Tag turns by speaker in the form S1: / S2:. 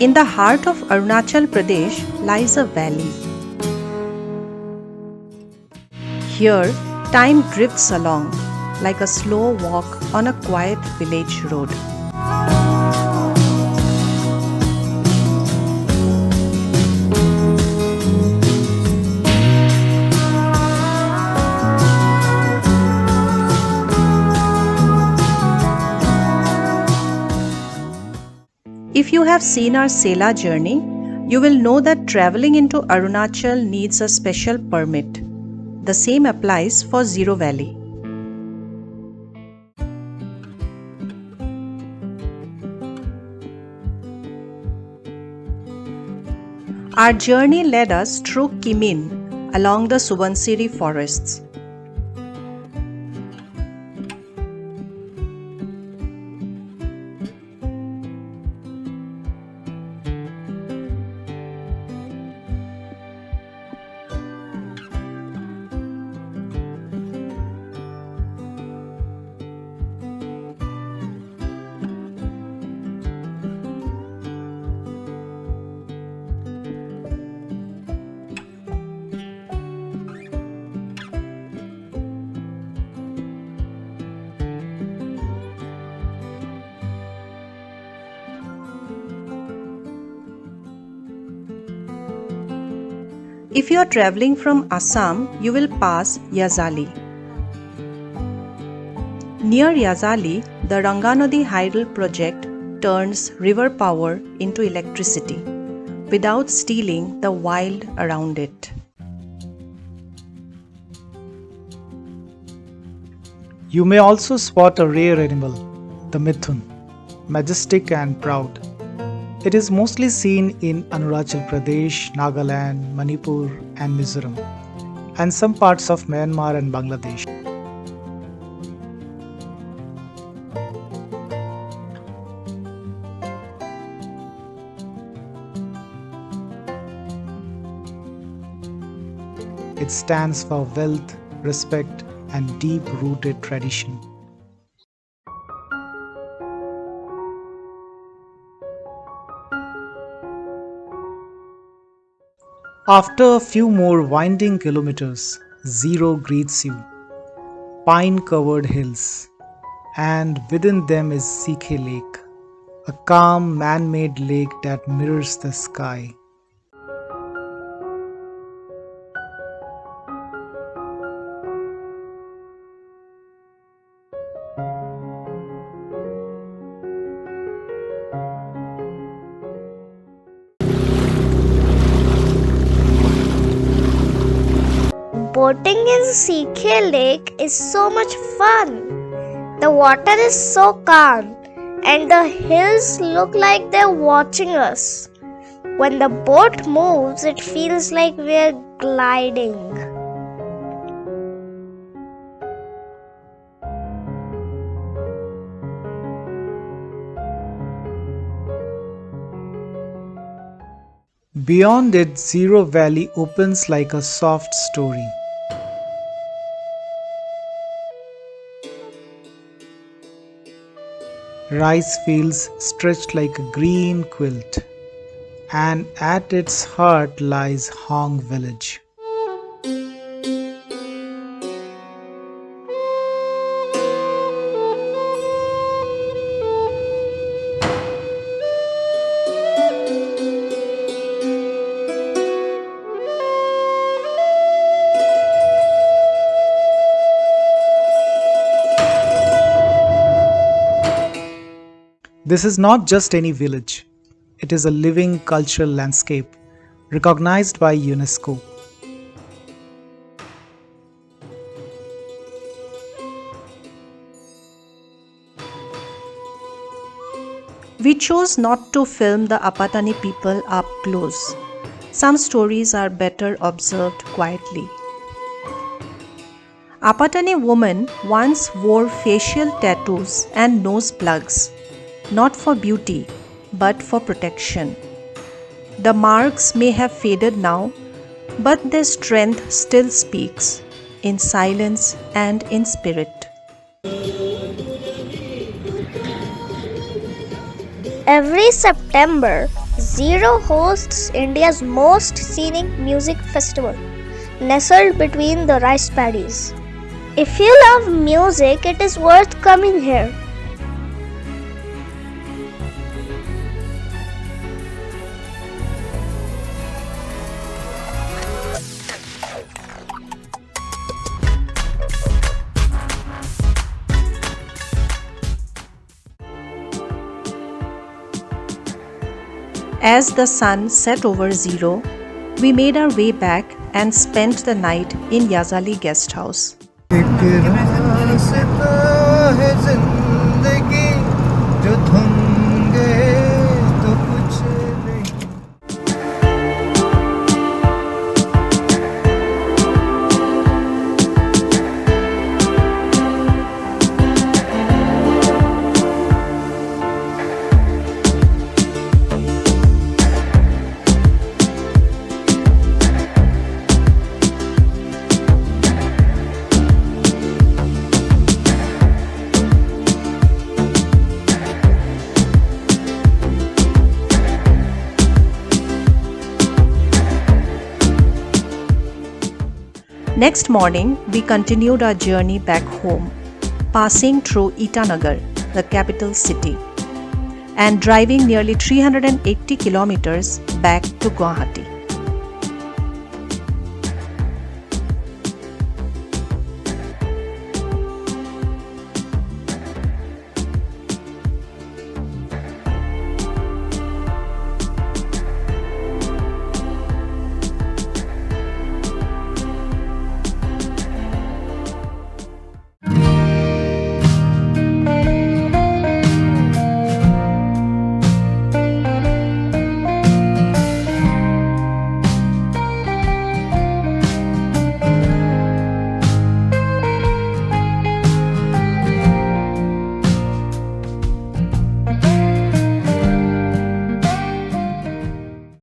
S1: In the heart of Arunachal Pradesh lies a valley. Here, time drifts along like a slow walk on a quiet village road. If you have seen our Sela journey, you will know that traveling into Arunachal needs a special permit. The same applies for Ziro Valley. Our journey led us through Kimin along the Subansiri forests. If you are traveling from Assam, you will pass Yazali. Near Yazali, the Ranganodi Hydel project turns river power into electricity without stealing the wild around it.
S2: You may also spot a rare animal, the Mithun, majestic and proud. It is mostly seen in Arunachal Pradesh, Nagaland, Manipur and Mizoram, and some parts of Myanmar and Bangladesh. It stands for wealth, respect, and deep-rooted tradition. After a few more winding kilometers, Ziro greets you. Pine-covered hills, and within them is Sikhe Lake, a calm man-made lake that mirrors the sky.
S3: Boating in Sikhe Lake is so much fun. The water is so calm and the hills look like they're watching us. When the boat moves, it feels like we're gliding.
S2: Beyond it, Ziro Valley opens like a soft story. Rice fields stretched like a green quilt, and at its heart lies Hong village. This is not just any village, it is a living cultural landscape recognized by UNESCO.
S1: We chose not to film the Apatani people up close. Some stories are better observed quietly. Apatani women once wore facial tattoos and nose plugs, not for beauty, but for protection. The marks may have faded now, but their strength still speaks, in silence and in spirit.
S3: Every September, Ziro hosts India's most scenic music festival, nestled between the rice paddies. If you love music, it is worth coming here.
S1: As the sun set over Ziro, we made our way back and spent the night in Yazali guest house.
S2: एक रास्ता है जिंदगी जो थम गए तो कुछ नहीं.
S1: Next morning, we continued our journey back home, passing through Itanagar, the capital city, and driving nearly 380 kilometers back to Guwahati.